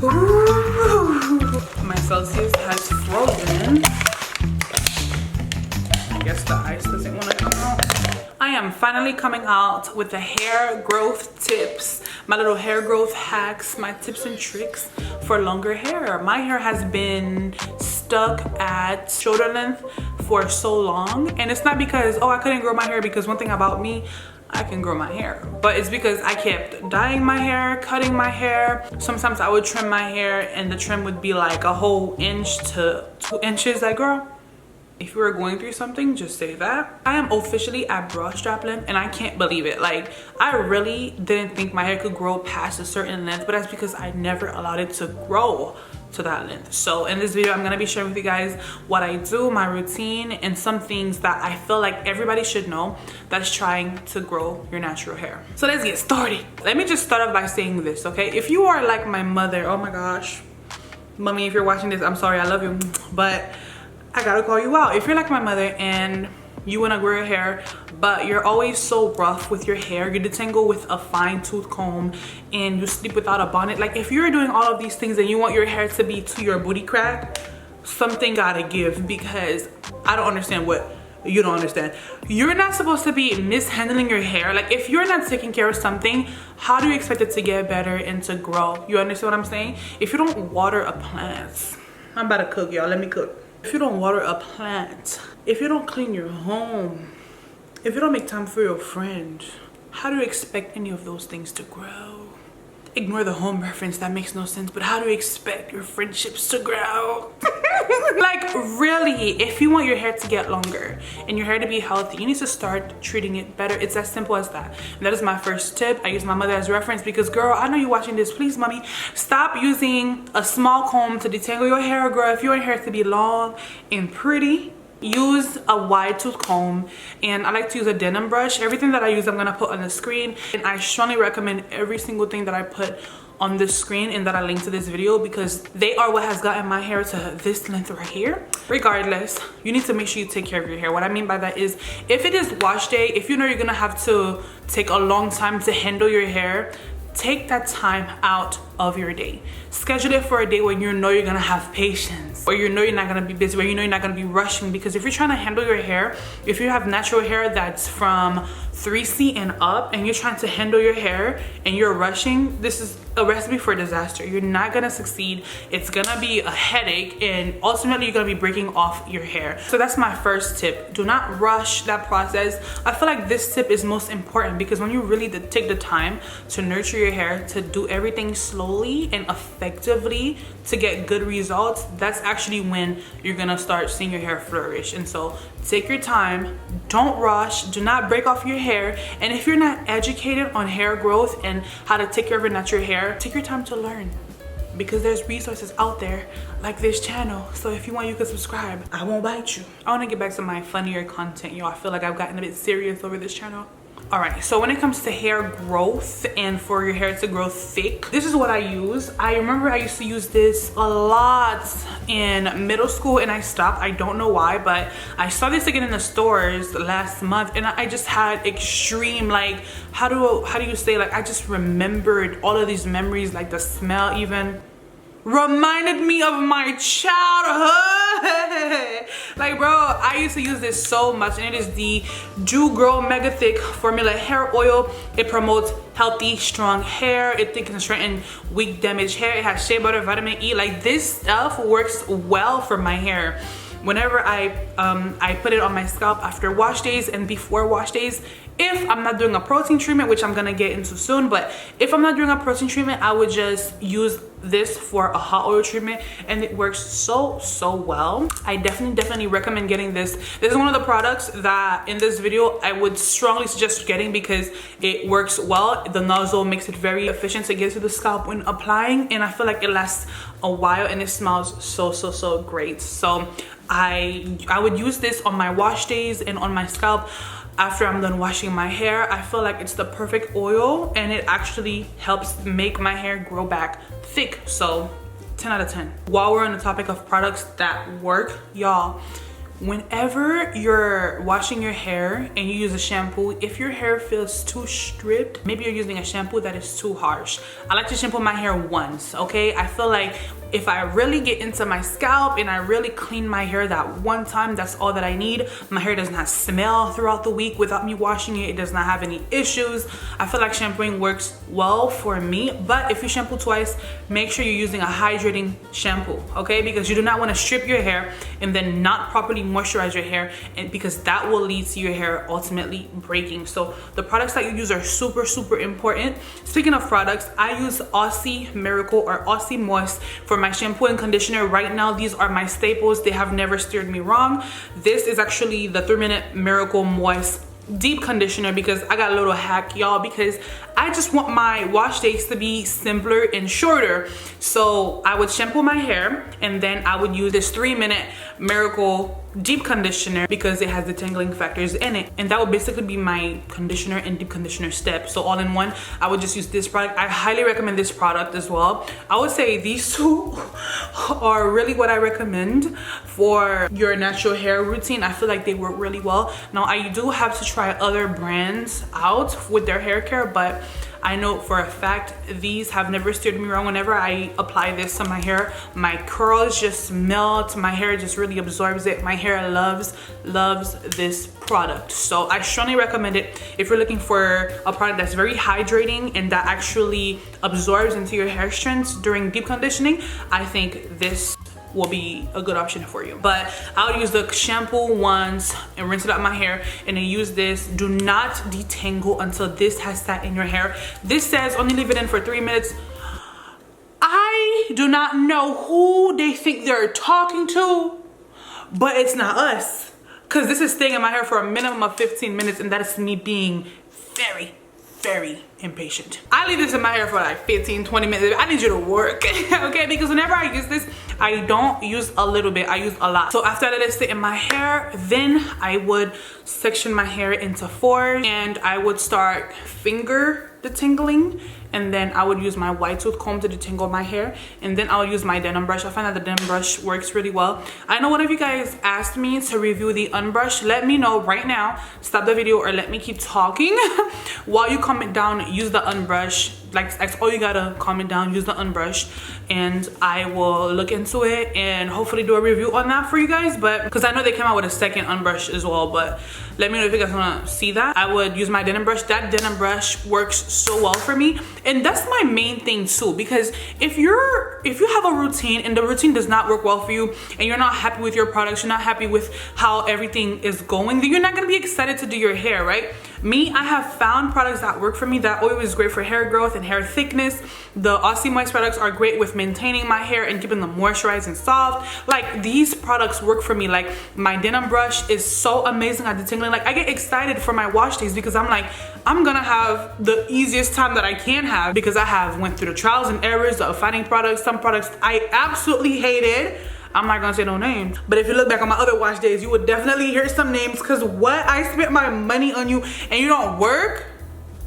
Ooh, my Celsius has frozen. I guess the ice doesn't want to come out. I am finally coming out with the hair growth tips, my little hair growth hacks, my tips and tricks for longer hair. My hair has been stuck at shoulder length for so long, and it's not because, oh, I couldn't grow my hair, because one thing about me, I can grow my hair, but it's because I kept dyeing my hair, cutting my hair. Sometimes I would trim my hair and the trim would be like a whole inch to 2 inches. Like, girl, if you were going through something, just say that. I am officially at bra strap length and I can't believe it. Like, I really didn't think my hair could grow past a certain length, but that's because I never allowed it to grow to that length. So in this video, I'm gonna be sharing with you guys what I do, my routine, and some things that I feel like everybody should know that's trying to grow your natural hair. So let's get started. Let me just start off by saying this, okay? If you are like my mother, oh my gosh, mommy, if you're watching this, I'm sorry, I love you, but I gotta call you out. If you're like my mother and you wanna grow your hair, but you're always so rough with your hair, you detangle with a fine tooth comb, and you sleep without a bonnet, like if you're doing all of these things and you want your hair to be to your booty crack, something gotta give, because I don't understand what you don't understand. You're not supposed to be mishandling your hair. Like, if you're not taking care of something, how do you expect it to get better and to grow? You understand what I'm saying? If you don't water a plant, I'm about to cook, y'all, let me cook. If you don't water a plant, if you don't clean your home, if you don't make time for your friend, how do you expect any of those things to grow? Ignore the home reference, that makes no sense, but how do you expect your friendships to grow? Like, really, if you want your hair to get longer and your hair to be healthy, you need to start treating it better. It's as simple as that. And that is my first tip. I use my mother as reference because, girl, I know you're watching this. Please, mommy, stop using a small comb to detangle your hair, girl. If you want your hair to be long and pretty, use a wide tooth comb, and I like to use a denim brush. Everything that I use, I'm gonna put on the screen, and I strongly recommend every single thing that I put on the screen and that I link to this video, because they are what has gotten my hair to this length right here. Regardless, you need to make sure you take care of your hair. What I mean by that is, if it is wash day, if you know you're gonna have to take a long time to handle your hair, take that time out of your day. Schedule it for a day where you know you're gonna have patience, or you know you're not gonna be busy, where you know you're not gonna be rushing. Because if you're trying to handle your hair, if you have natural hair that's from 3C and up, and you're trying to handle your hair and you're rushing, this is a recipe for disaster. You're not gonna succeed. It's gonna be a headache, and ultimately you're gonna be breaking off your hair. So that's my first tip. Do not rush that process. I feel like this tip is most important, because when you really take the time to nurture your hair, to do everything slowly and effectively to get good results, that's actually when you're gonna start seeing your hair flourish. And so take your time, don't rush, do not break off your hair. And if you're not educated on hair growth and how to take care of your natural hair, take your time to learn, because there's resources out there like this channel. So if you want, you can subscribe. I won't bite you. I want to get back to my funnier content, y'all. I feel like I've gotten a bit serious over this channel. All right, so when it comes to hair growth and for your hair to grow thick, this is what I use. I remember I used to use this a lot in middle school, and I stopped. I don't know why, but I saw this again in the stores last month, and I just had extreme, like, how do you say, like, I just remembered all of these memories, like the smell even reminded me of my childhood. Like, bro, I used to use this so much, and it is the Dew Grow Mega Thick Formula Hair Oil. It promotes healthy, strong hair. It thickens and strengthens weak, damaged hair. It has shea butter, vitamin E. Like, this stuff works well for my hair. Whenever I put it on my scalp after wash days and before wash days, if I'm not doing a protein treatment, which I'm gonna get into soon, but if I'm not doing a protein treatment, I would just use this for a hot oil treatment, and it works so well. I definitely recommend getting this. This is one of the products that in this video I would strongly suggest getting, because it works well. The nozzle makes it very efficient to get to the scalp when applying, and I feel like it lasts a while, and it smells so great. So I would use this on my wash days and on my scalp after I'm done washing my hair. I feel like it's the perfect oil, and it actually helps make my hair grow back thick. So 10 out of 10. While we're on the topic of products that work, y'all, whenever you're washing your hair and you use a shampoo, if your hair feels too stripped, maybe you're using a shampoo that is too harsh. I like to shampoo my hair once, okay? I feel like if I really get into my scalp and I really clean my hair that one time, that's all that I need. My hair does not smell throughout the week without me washing it. It does not have any issues. I feel like shampooing works well for me, but if you shampoo twice, make sure you're using a hydrating shampoo, okay? Because you do not want to strip your hair and then not properly moisturize your hair, and because that will lead to your hair ultimately breaking. So the products that you use are super, super important. Speaking of products, I use Aussie Miracle or Aussie Moist for my shampoo and conditioner. Right now, these are my staples. They have never steered me wrong. This is actually the 3-minute Miracle Moist deep conditioner because I got a little hack, y'all, because I just want my wash days to be simpler and shorter. So I would shampoo my hair and then I would use this 3-minute Miracle deep conditioner because it has the tangling factors in it, and that would basically be my conditioner and deep conditioner step. So all in one, I would just use this product. I highly recommend this product as well. I would say these two are really what I recommend for your natural hair routine. I feel like they work really well. Now I do have to try other brands out with their hair care, but I know for a fact these have never steered me wrong. Whenever I apply this on my hair, my curls just melt, my hair just really absorbs it. My hair loves this product. So I strongly recommend it if you're looking for a product that's very hydrating and that actually absorbs into your hair strands during deep conditioning. I think this will be a good option for you. But I'll use the shampoo once and rinse it out my hair, and then use this. Do not detangle until this has sat in your hair. This says only leave it in for 3 minutes. I do not know who they think they're talking to, but it's not us, because this is staying in my hair for a minimum of 15 minutes, and that is me being very impatient. I leave this in my hair for like 15-20 minutes. I need you to work okay? Because whenever I use this, I don't use a little bit, I use a lot. So after I let it sit in my hair, then I would section my hair into 4 and I would start finger detangling, and then I would use my wide tooth comb to detangle my hair, and then I'll use my denim brush. I find that the denim brush works really well. I know one of you guys asked me to review the unbrush. Let me know right now. Stop the video or let me keep talking while you comment down, use the unbrush. Like, that's all you gotta comment down, use the unbrush, and I will look into it and hopefully do a review on that for you guys. But because I know they came out with a second unbrush as well, but let me know if you guys want to see that. I would use my denim brush. That denim brush works so well for me, and that's my main thing too, because if you have a routine and the routine does not work well for you and you're not happy with your products, you're not happy with how everything is going, then you're not going to be excited to do your hair, right? Me, I have found products that work for me. That oil is great for hair growth and hair thickness. The Aussie Moist products are great with maintaining my hair and keeping them moisturized and soft. Like, these products work for me. Like, my denim brush is so amazing at detangling. Like, I get excited for my wash days because I'm like, I'm gonna have the easiest time that I can have, because I have went through the trials and errors of finding products. Some products I absolutely hated. I'm not gonna say no names, but if you look back on my other wash days, you would definitely hear some names, because what? I spent my money on you and you don't work?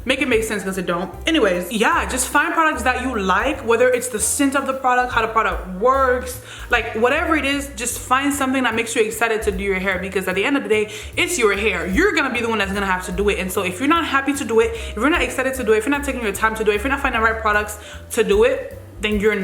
Make it make sense, because it don't. Anyways, yeah, just find products that you like, whether it's the scent of the product, how the product works, like whatever it is, just find something that makes you excited to do your hair, because at the end of the day, it's your hair. You're gonna be the one that's gonna have to do it. And so if you're not happy to do it, if you're not excited to do it, if you're not taking your time to do it, if you're not finding the right products to do it, then you're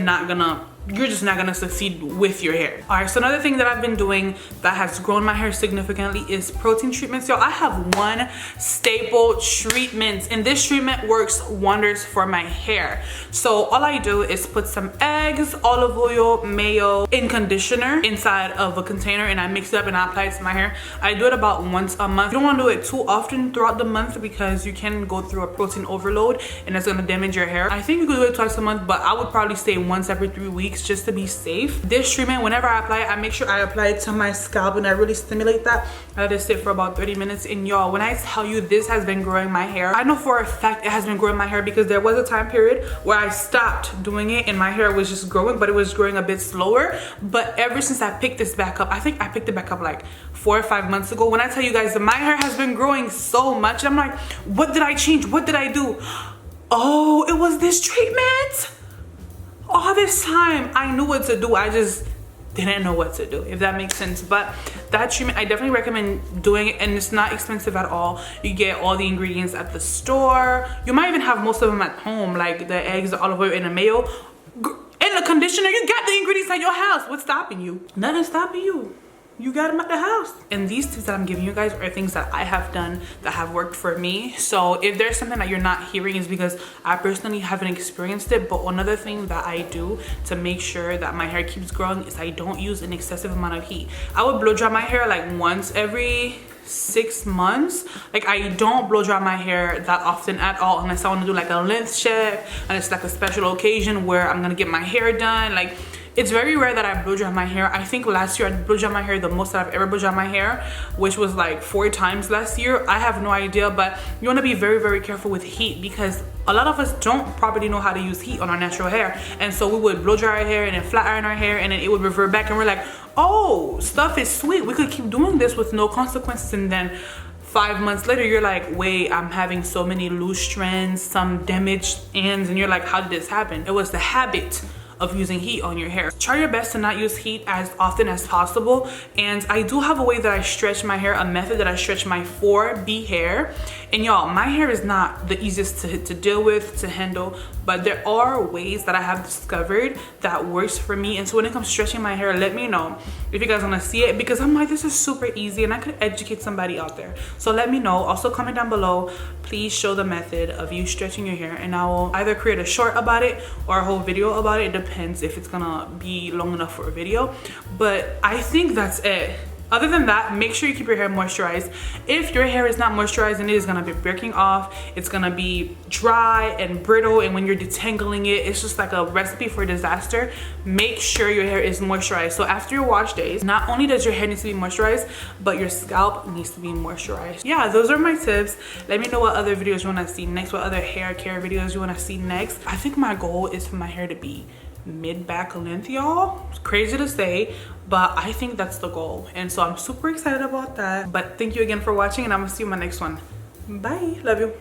just not gonna succeed with your hair. All right, so another thing that I've been doing that has grown my hair significantly is protein treatments. Y'all, I have one staple treatment, and this treatment works wonders for my hair. So all I do is put some eggs, olive oil, mayo, and conditioner inside of a container, and I mix it up and I apply it to my hair. I do it about once a month. You don't want to do it too often throughout the month, because you can go through a protein overload and it's gonna damage your hair. I think you could do it twice a month, but I would probably say once every 3 weeks, just to be safe. This treatment, whenever I apply it, I make sure I apply it to my scalp and I really stimulate that. I let it sit for about 30 minutes. And y'all, when I tell you this has been growing my hair, I know for a fact it has been growing my hair, because there was a time period where I stopped doing it and my hair was just growing, but it was growing a bit slower. But ever since I picked this back up, I think I picked it back up like 4 or 5 months ago. When I tell you guys that my hair has been growing so much, I'm like, what did I change? What did I do? Oh, it was this treatment. All this time I knew what to do, I just didn't know what to do, if that makes sense. But that treatment, I definitely recommend doing it, and it's not expensive at all. You get all the ingredients at the store. You might even have most of them at home, like the eggs, the olive oil, and the mayo. And the conditioner, you got the ingredients at your house. What's stopping you? Nothing's stopping you. You got them at the house. And these tips that I'm giving you guys are things that I have done that have worked for me. So if there's something that you're not hearing, is because I personally haven't experienced it. But another thing that I do to make sure that my hair keeps growing is I don't use an excessive amount of heat. I would blow dry my hair like once every 6 months. Like, I don't blow dry my hair that often at all, unless I want to do like a length check and it's like a special occasion where I'm gonna get my hair done. Like, it's very rare that I blow dry my hair. I think last year I blow dry my hair the most that I've ever blow dry my hair, which was like 4 times last year. I have no idea, but you want to be very, very careful with heat, because a lot of us don't properly know how to use heat on our natural hair. And so we would blow dry our hair and then flat iron our hair, and then it would revert back, and we're like, oh, stuff is sweet. We could keep doing this with no consequences. And then 5 months later, you're like, wait, I'm having so many loose strands, some damaged ends, and you're like, how did this happen? It was the habit of using heat on your hair. Try your best to not use heat as often as possible. And I do have a way that I stretch my hair, a method that I stretch my 4B hair. And y'all, my hair is not the easiest to deal with, to handle, but there are ways that I have discovered that works for me. And so when it comes to stretching my hair, let me know if you guys want to see it, because I'm like, this is super easy and I could educate somebody out there. So let me know. Also comment down below, please show the method of you stretching your hair, and I will either create a short about it or a whole video about it. It depends if it's gonna be long enough for a video, but I think that's it. Other than that, make sure you keep your hair moisturized. If your hair is not moisturized, then it is gonna be breaking off. It's gonna be dry and brittle, and when you're detangling it, it's just like a recipe for disaster. Make sure your hair is moisturized. So after your wash days, not only does your hair need to be moisturized, but your scalp needs to be moisturized. Yeah, those are my tips. Let me know what other videos you wanna see next, what other hair care videos you wanna see next. I think my goal is for my hair to be mid-back length, y'all. It's crazy to say, but I think that's the goal, and so I'm super excited about that. But thank you again for watching, and I'm gonna see you in my next one. Bye. Love you.